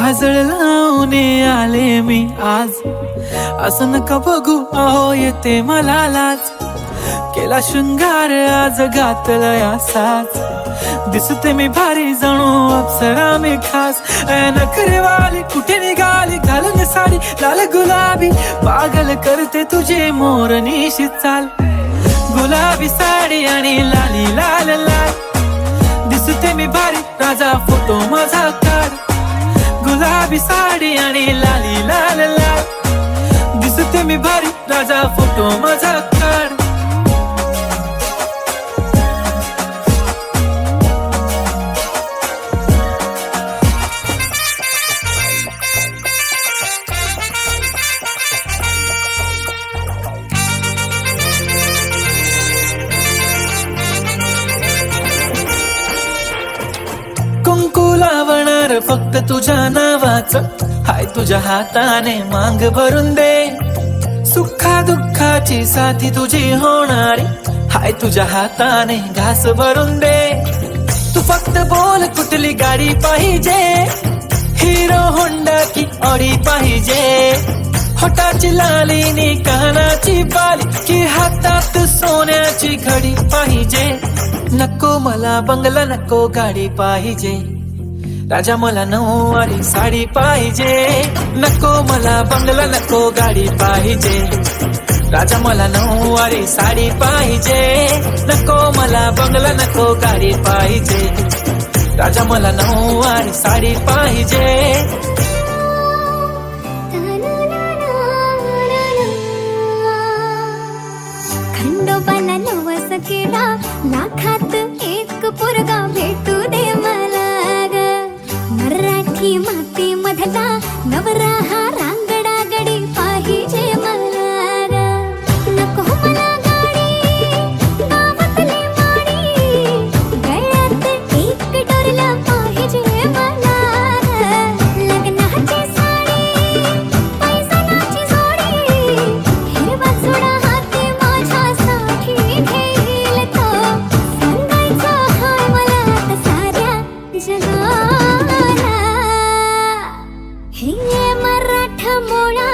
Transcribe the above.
काजळ लावून आले मी आज, असं नका बघू अहो येते मला लाज. केला शृंगार आज घातला साज, दिसते मी भारी जणू अप्सरा मी खास. नखरेवाली कुठे निघाली घालून साडी लाल गुलाबी, पागल करते तुझे मोरनीशी चाल. गुलाबी साडी आणि लाली लाल लाल, दिसते मी भारी राजा फोटो माझा काढ. गुलाबी साडी आणि लाली लाल लाल, दिसते मी भारी राजा फोटो माझा काढ. कुंकू लावणार फक्त तुझ्या नावाचं, हाय तुझ्या हाताने मांग भरून दे. सुखा दुःखाची साथी तुझी होणारी, हाय तुझ्या हाताने घास भरून दे. तू फक्त बोल कुठली गाडी पाहिजे, हिरो होंडा की ऑडी पाहिजे. होटाची लाली नी कानाची बाली, की हातात सोन्याची घडी पाहिजे. नको मला बंगला नको गाडी पाहिजे, राजा मला नऊवारी साडी पाहिजे. नको मला बंगला नको गाडी पाहिजे, राजा मला नऊवारी साडी पाहिजे. नको मला बंगला नको गाडी पाहिजे, राजा मला नऊवारी साडी पाहिजे. खंडोबाला नवस केला, लाखात एक पोरगा भेटू दे मला ग. मराठी माती मधला नवरा हा रांगडा गडी पाहिजे मला ग. नको मला गाडी गावातली माडी, गळ्यात एक डोरला पाहिजे मला ग. लग्नाची साडी पैसनाची जोडी, हिरवा चुडा हाती माझ्यासाठी घेईल तो. सांगायचं हाय मला आता साऱ्या जगाला, हे मराठा मोळा